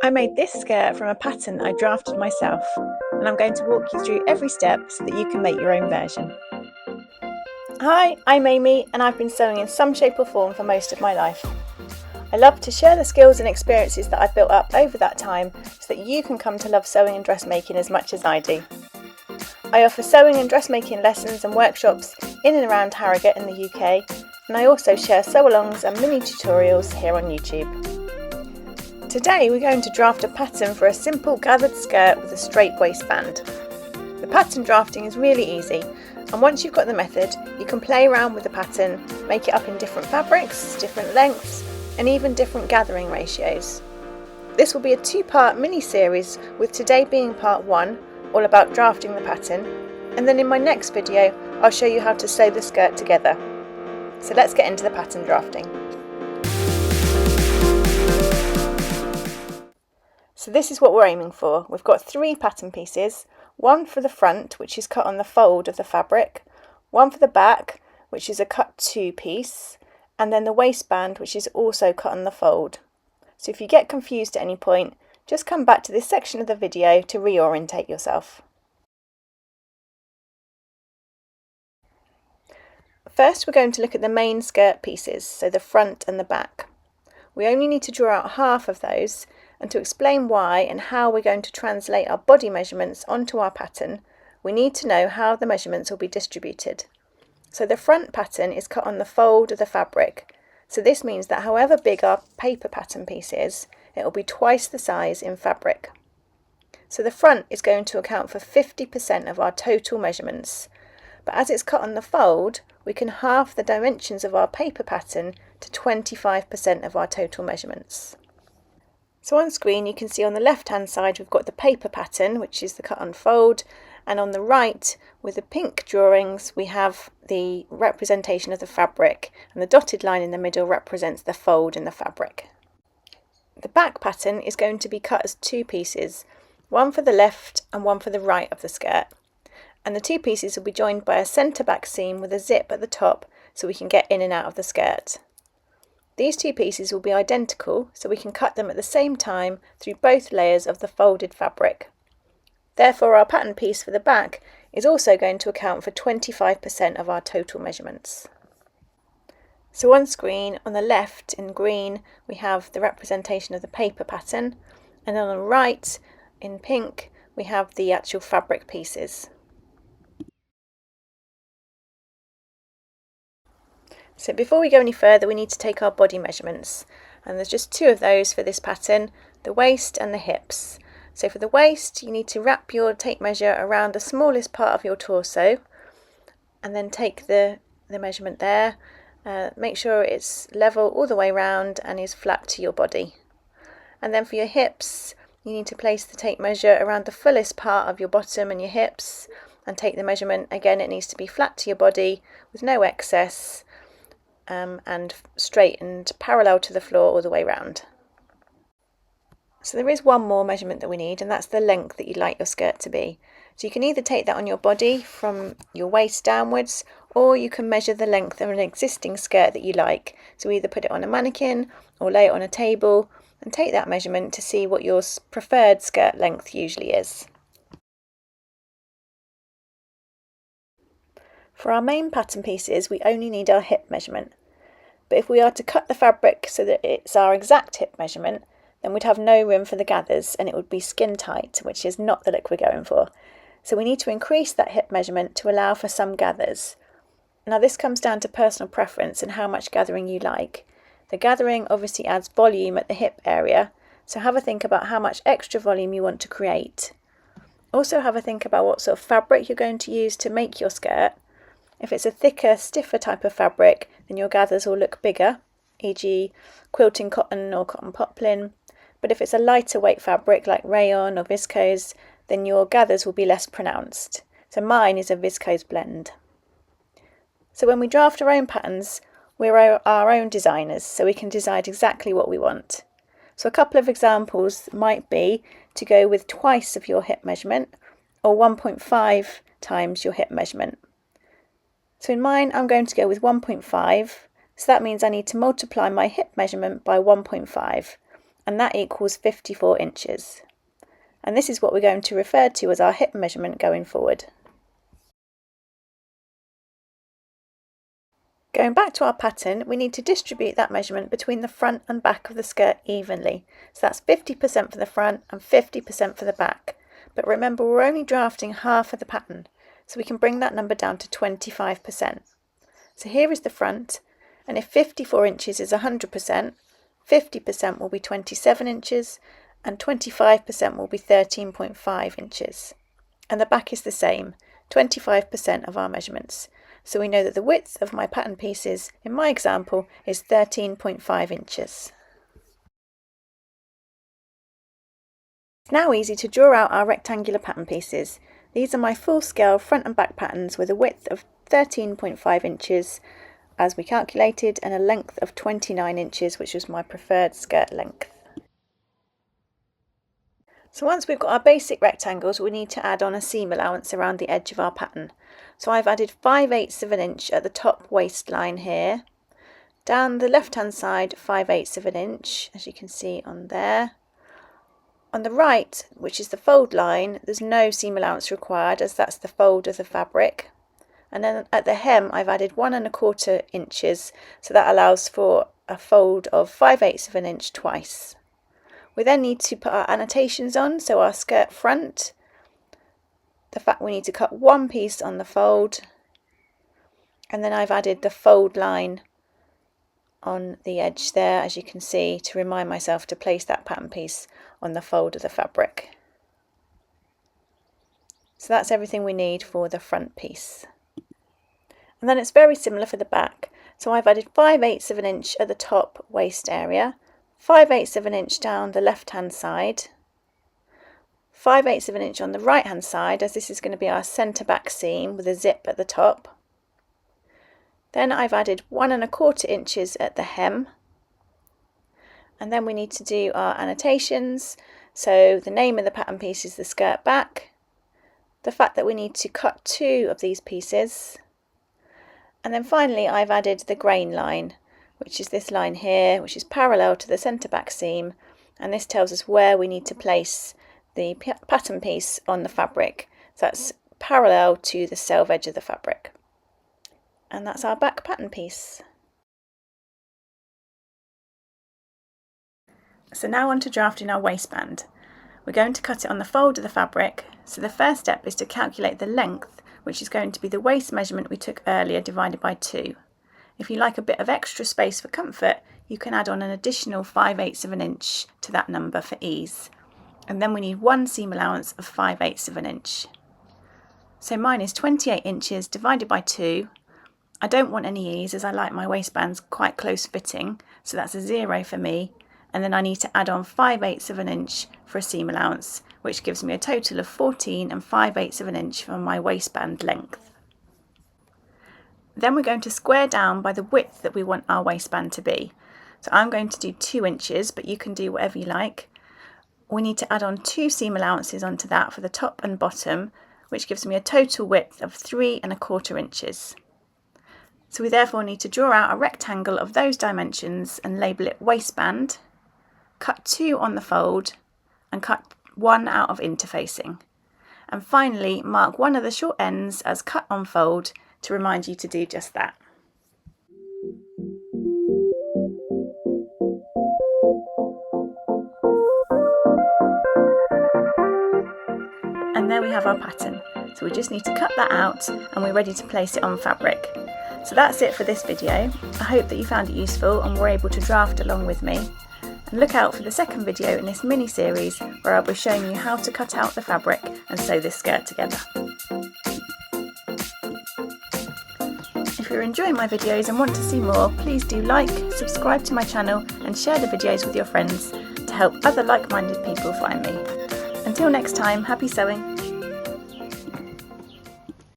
I made this skirt from a pattern I drafted myself, and I'm going to walk you through every step so that you can make your own version. Hi, I'm Amy, and I've been sewing in some shape or form for most of my life. I love to share the skills and experiences that I've built up over that time so that you can come to love sewing and dressmaking as much as I do. I offer sewing and dressmaking lessons and workshops in and around Harrogate in the UK, and I also share sew-alongs and mini tutorials here on YouTube. Today we're going to draft a pattern for a simple gathered skirt with a straight waistband. The pattern drafting is really easy, and once you've got the method, you can play around with the pattern, make it up in different fabrics, different lengths, and even different gathering ratios. This will be a two-part mini-series, with today being part 1, all about drafting the pattern, and then in my next video I'll show you how to sew the skirt together. So let's get into the pattern drafting. So this is what we're aiming for. We've got 3 pattern pieces, one for the front, which is cut on the fold of the fabric, one for the back, which is a cut 2 piece, and then the waistband, which is also cut on the fold. So if you get confused at any point, just come back to this section of the video to reorientate yourself. First, we're going to look at the main skirt pieces, so the front and the back. We only need to draw out half of those, and to explain why and how we're going to translate our body measurements onto our pattern, we need to know how the measurements will be distributed. So the front pattern is cut on the fold of the fabric, so this means that however big our paper pattern piece is, it will be twice the size in fabric. So the front is going to account for 50% of our total measurements, but as it's cut on the fold, we can halve the dimensions of our paper pattern to 25% of our total measurements. So on screen you can see on the left hand side we've got the paper pattern, which is the cut and fold, and on the right with the pink drawings we have the representation of the fabric, and the dotted line in the middle represents the fold in the fabric. The back pattern is going to be cut as 2 pieces, one for the left and one for the right of the skirt, and the 2 pieces will be joined by a centre back seam with a zip at the top so we can get in and out of the skirt. These 2 pieces will be identical, so we can cut them at the same time through both layers of the folded fabric. Therefore, our pattern piece for the back is also going to account for 25% of our total measurements. So on screen, on the left in green, we have the representation of the paper pattern, and on the right in pink, we have the actual fabric pieces. So before we go any further, we need to take our body measurements, and there's just 2 of those for this pattern, the waist and the hips. So for the waist, you need to wrap your tape measure around the smallest part of your torso, and then take the measurement there. Make sure it's level all the way around and is flat to your body. And then for your hips, you need to place the tape measure around the fullest part of your bottom and your hips, and take the measurement. Again, it needs to be flat to your body with no excess, and straight and parallel to the floor all the way round. So there is one more measurement that we need, and that's the length that you'd like your skirt to be. So you can either take that on your body from your waist downwards, or you can measure the length of an existing skirt that you like. So either put it on a mannequin or lay it on a table and take that measurement to see what your preferred skirt length usually is. For our main pattern pieces, we only need our hip measurement. But if we are to cut the fabric so that it's our exact hip measurement, then we'd have no room for the gathers and it would be skin tight, which is not the look we're going for. So we need to increase that hip measurement to allow for some gathers. Now this comes down to personal preference and how much gathering you like. The gathering obviously adds volume at the hip area, so have a think about how much extra volume you want to create. Also have a think about what sort of fabric you're going to use to make your skirt. If it's a thicker, stiffer type of fabric, then your gathers will look bigger, e.g. quilting cotton or cotton poplin. But if it's a lighter weight fabric like rayon or viscose, then your gathers will be less pronounced. So mine is a viscose blend. So when we draft our own patterns, we're our own designers, so we can decide exactly what we want. So a couple of examples might be to go with twice of your hip measurement, or 1.5 times your hip measurement. So in mine, I'm going to go with 1.5, so that means I need to multiply my hip measurement by 1.5, and that equals 54 inches. And this is what we're going to refer to as our hip measurement going forward. Going back to our pattern, we need to distribute that measurement between the front and back of the skirt evenly. So that's 50% for the front and 50% for the back. But remember, we're only drafting half of the pattern, so we can bring that number down to 25%. So here is the front, and if 54 inches is 100%, 50% will be 27 inches, and 25% will be 13.5 inches. And the back is the same, 25% of our measurements. So we know that the width of my pattern pieces in my example is 13.5 inches. It's now easy to draw out our rectangular pattern pieces. These are my full scale front and back patterns with a width of 13.5 inches as we calculated and a length of 29 inches, which was my preferred skirt length. So once we've got our basic rectangles, we need to add on a seam allowance around the edge of our pattern. So I've added 5/8 of an inch at the top waistline here. Down the left hand side, 5/8 of an inch, as you can see on there. On the right, which is the fold line, there's no seam allowance required as that's the fold of the fabric. And then at the hem, I've added 1 1/4 inches, so that allows for a fold of 5/8 of an inch twice. We then need to put our annotations on, so our skirt front, the fact we need to cut one piece on the fold, and then I've added the fold line on the edge there, as you can see, to remind myself to place that pattern piece on the fold of the fabric. So that's everything we need for the front piece. And then it's very similar for the back. So I've added 5/8 of an inch at the top waist area, 5/8 of an inch down the left hand side, 5/8 of an inch on the right hand side, as this is going to be our centre back seam with a zip at the top. Then I've added 1 1/4 inches at the hem, and then we need to do our annotations. So the name of the pattern piece is the skirt back, the fact that we need to cut 2 of these pieces, and then finally I've added the grain line, which is this line here, which is parallel to the centre back seam, and this tells us where we need to place the pattern piece on the fabric. So that's parallel to the selve edge of the fabric. And that's our back pattern piece. So now on to drafting our waistband. We're going to cut it on the fold of the fabric, so the first step is to calculate the length, which is going to be the waist measurement we took earlier divided by 2. If you like a bit of extra space for comfort, you can add on an additional 5/8 of an inch to that number for ease. And then we need one seam allowance of 5/8 of an inch. So mine is 28 inches divided by 2. I don't want any ease as I like my waistbands quite close fitting, so that's a 0 for me. And then I need to add on 5/8 of an inch for a seam allowance, which gives me a total of 14 and 5/8 of an inch for my waistband length. Then we're going to square down by the width that we want our waistband to be. So I'm going to do 2 inches, but you can do whatever you like. We need to add on 2 seam allowances onto that for the top and bottom, which gives me a total width of 3 1/4 inches. So we therefore need to draw out a rectangle of those dimensions and label it waistband, cut 2 on the fold, and cut 1 out of interfacing. And finally, mark one of the short ends as cut on fold to remind you to do just that. And there we have our pattern. So we just need to cut that out and we're ready to place it on fabric. So that's it for this video. I hope that you found it useful and were able to draft along with me. And look out for the second video in this mini series where I'll be showing you how to cut out the fabric and sew this skirt together. If you're enjoying my videos and want to see more, please do like, subscribe to my channel and share the videos with your friends to help other like-minded people find me. Until next time, happy sewing!